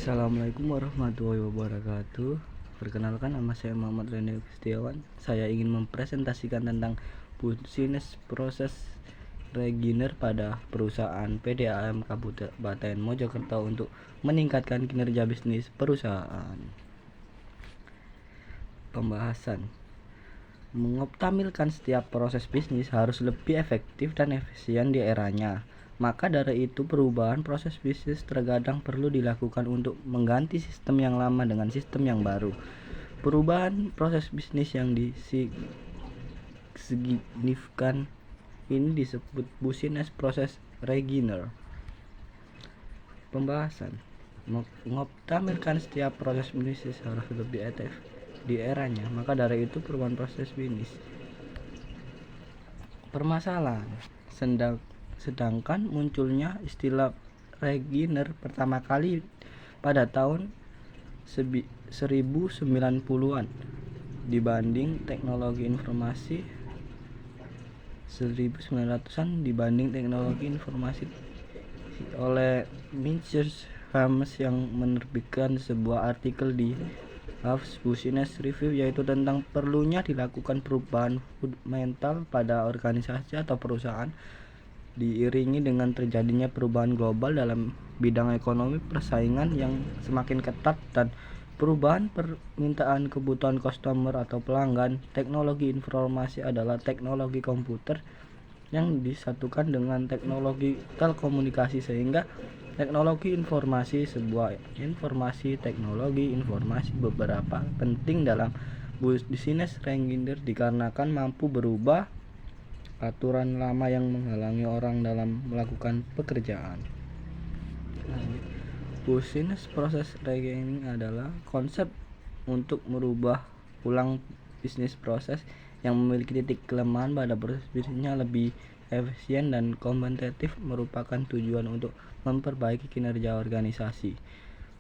Assalamualaikum warahmatullahi wabarakatuh. Perkenalkan, nama saya Muhammad Rene Setiawan. Saya ingin mempresentasikan tentang bisnis proses Reginer pada perusahaan PDAM Kabupaten Mojokerto untuk meningkatkan kinerja bisnis perusahaan. Pembahasan: mengoptimalkan setiap proses bisnis harus lebih efektif dan efisien di eranya. Maka dari itu, perubahan proses bisnis terkadang perlu dilakukan untuk mengganti sistem yang lama dengan sistem yang baru. Perubahan proses bisnis yang signifikan ini disebut bisnis proses Reginer. Pembahasan: mengoptimalkan setiap proses bisnis harus lebih efektif di eranya. Maka dari itu, perubahan proses bisnis. Permasalahan: sedangkan munculnya istilah Reginer pertama kali pada tahun 1090-an dibanding teknologi informasi 1900-an dibanding teknologi informasi oleh Michel Hames yang menerbitkan sebuah artikel di Harvard Business Review, yaitu tentang perlunya dilakukan perubahan fundamental pada organisasi atau perusahaan diiringi dengan terjadinya perubahan global dalam bidang ekonomi, persaingan yang semakin ketat, dan perubahan permintaan kebutuhan customer atau pelanggan. Teknologi informasi adalah teknologi komputer yang disatukan dengan teknologi telekomunikasi, sehingga teknologi informasi teknologi informasi beberapa penting dalam bisnis Reginer dikarenakan mampu berubah aturan lama yang menghalangi orang dalam melakukan pekerjaan. Bisnis proses Reginer adalah konsep untuk merubah ulang bisnis proses yang memiliki titik kelemahan pada proses bisnisnya lebih efisien dan kompetitif, merupakan tujuan untuk memperbaiki kinerja organisasi.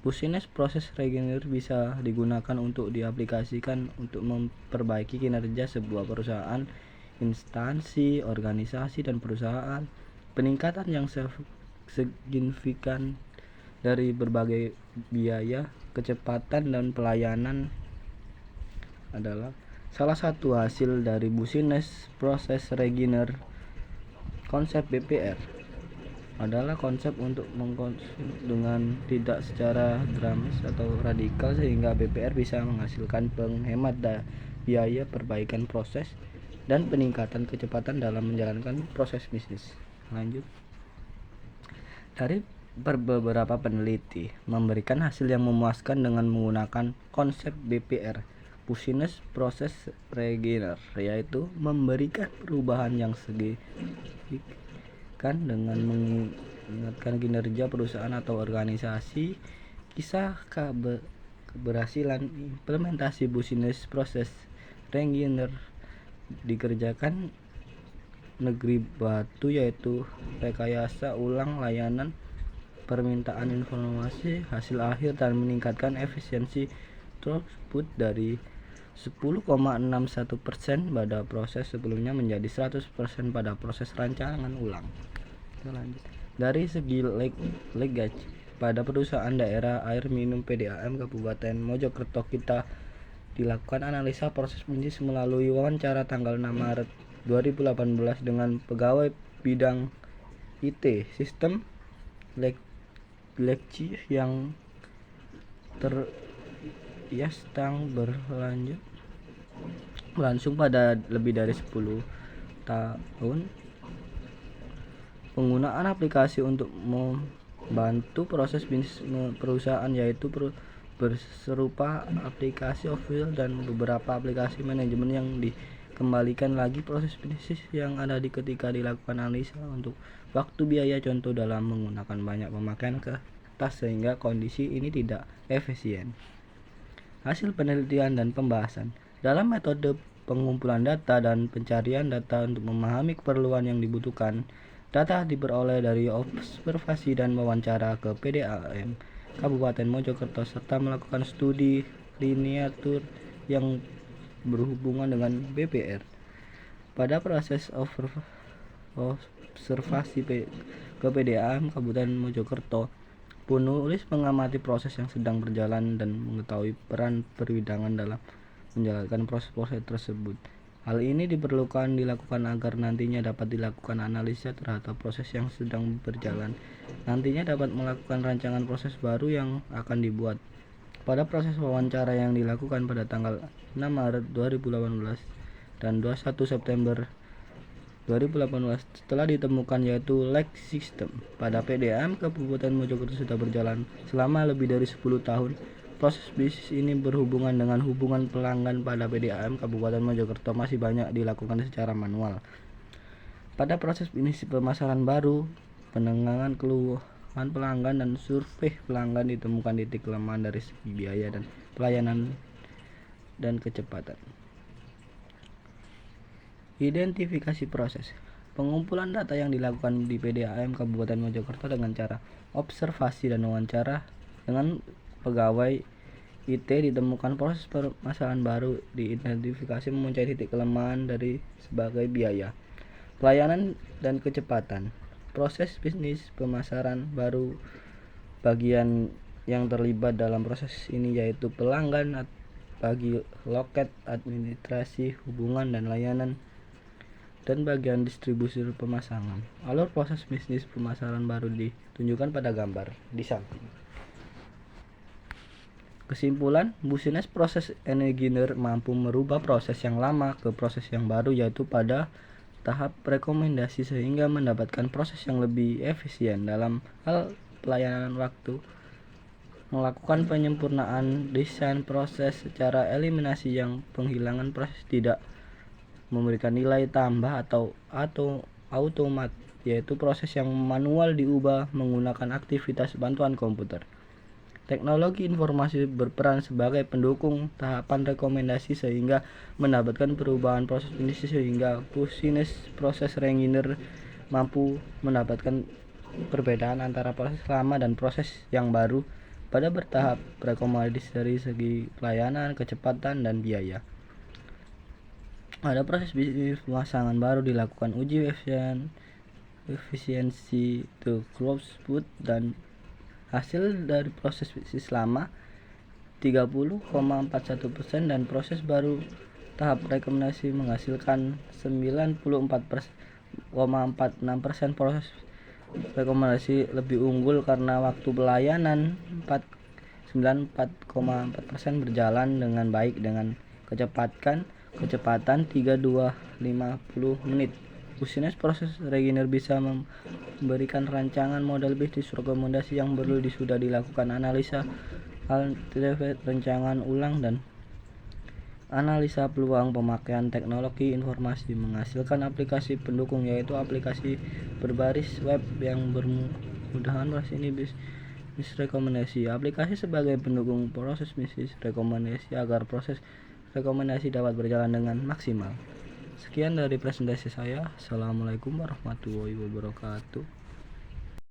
Bisnis proses Reginer bisa digunakan untuk diaplikasikan untuk memperbaiki kinerja sebuah perusahaan, instansi, organisasi, dan perusahaan. Peningkatan yang signifikan dari berbagai biaya, kecepatan, dan pelayanan adalah salah satu hasil dari bisnis proses Reginer. Konsep BPR adalah konsep untuk dengan tidak secara dramatis atau radikal, sehingga BPR bisa menghasilkan penghemat biaya, perbaikan proses, dan peningkatan kecepatan dalam menjalankan proses bisnis. Lanjut. Dari beberapa peneliti memberikan hasil yang memuaskan dengan menggunakan konsep BPR, bisnis proses Reginer, yaitu memberikan perubahan yang signifikan dengan meningkatkan kinerja perusahaan atau organisasi. Kisah keberhasilan implementasi bisnis proses Reginer dikerjakan negeri batu, yaitu rekayasa ulang layanan permintaan informasi hasil akhir dan meningkatkan efisiensi throughput dari 10,61% pada proses sebelumnya menjadi 100% pada proses rancangan ulang. Dari segi legaj pada perusahaan daerah air minum PDAM Kabupaten Mojokerto, kita dilakukan analisa proses bisnis melalui wawancara tanggal 6 Maret 2018 dengan pegawai bidang IT sistem lekci yang berlangsung pada lebih dari 10 tahun. Penggunaan aplikasi untuk membantu proses bisnis perusahaan, yaitu berserupa aplikasi Office dan beberapa aplikasi manajemen yang dikembalikan lagi proses bisnis yang ada ketika dilakukan analisa untuk waktu, biaya. Contoh dalam menggunakan banyak pemakaian kertas sehingga kondisi ini tidak efisien. Hasil penelitian dan pembahasan dalam metode pengumpulan data dan pencarian data untuk memahami keperluan yang dibutuhkan. Data diperoleh dari observasi dan wawancara ke PDAM Kabupaten Mojokerto serta melakukan studi liniatur yang berhubungan dengan BPR. Pada proses observasi ke PDAM Kabupaten Mojokerto, Penulis mengamati proses yang sedang berjalan dan mengetahui peran perwidangan dalam menjalankan proses-proses tersebut. Hal ini dilakukan agar nantinya dapat dilakukan analisa terhadap proses yang sedang berjalan. Nantinya dapat melakukan rancangan proses baru yang akan dibuat. Pada proses wawancara yang dilakukan pada tanggal 6 Maret 2018 dan 21 September 2018 telah ditemukan yaitu lag system pada PDAM Kabupaten Mojokerto sudah berjalan selama lebih dari 10 tahun. Proses bisnis ini berhubungan dengan hubungan pelanggan pada PDAM Kabupaten Mojokerto masih banyak dilakukan secara manual. Pada proses bisnis pemasaran baru, penanganan keluhan pelanggan dan survei pelanggan ditemukan titik kelemahan dari segi biaya dan pelayanan dan kecepatan. Identifikasi proses. Pengumpulan data yang dilakukan di PDAM Kabupaten Mojokerto dengan cara observasi dan wawancara dengan pegawai IT ditemukan proses permasalahan baru diidentifikasi memuncaki titik kelemahan dari sebagai biaya, pelayanan dan kecepatan. Proses bisnis pemasaran baru bagian yang terlibat dalam proses ini yaitu pelanggan bagi loket, administrasi, hubungan dan layanan dan bagian distribusi pemasangan. Alur proses bisnis pemasaran baru ditunjukkan pada gambar di samping. Kesimpulan, bisnis proses engineer mampu merubah proses yang lama ke proses yang baru yaitu pada tahap rekomendasi sehingga mendapatkan proses yang lebih efisien dalam hal pelayanan waktu, melakukan penyempurnaan desain proses secara eliminasi yang penghilangan proses tidak memberikan nilai tambah atau automat, yaitu proses yang manual diubah menggunakan aktivitas bantuan komputer. Teknologi informasi berperan sebagai pendukung tahapan rekomendasi sehingga mendapatkan perubahan proses bisnis sehingga bisnis proses engineer mampu mendapatkan perbedaan antara proses lama dan proses yang baru pada bertahap rekomendasi dari segi pelayanan, kecepatan dan biaya. Pada proses bisnis pemasangan baru dilakukan uji efisiensi to throughput dan hasil dari proses bisnis lama 30,41% dan proses baru tahap rekomendasi menghasilkan 94,46%. Proses rekomendasi lebih unggul karena waktu pelayanan 94,4% berjalan dengan baik dengan kecepatan 3250 menit. Bisnis proses engineer bisa memberikan rancangan model bisnis rekomendasi yang sudah dilakukan analisa alternatif, rancangan ulang dan analisa peluang pemakaian teknologi informasi menghasilkan aplikasi pendukung yaitu aplikasi berbasis web yang bermudahan proses ini bisnis rekomendasi. Aplikasi sebagai pendukung proses bisnis rekomendasi agar proses rekomendasi dapat berjalan dengan maksimal. Sekian dari presentasi saya. Assalamualaikum warahmatullahi wabarakatuh.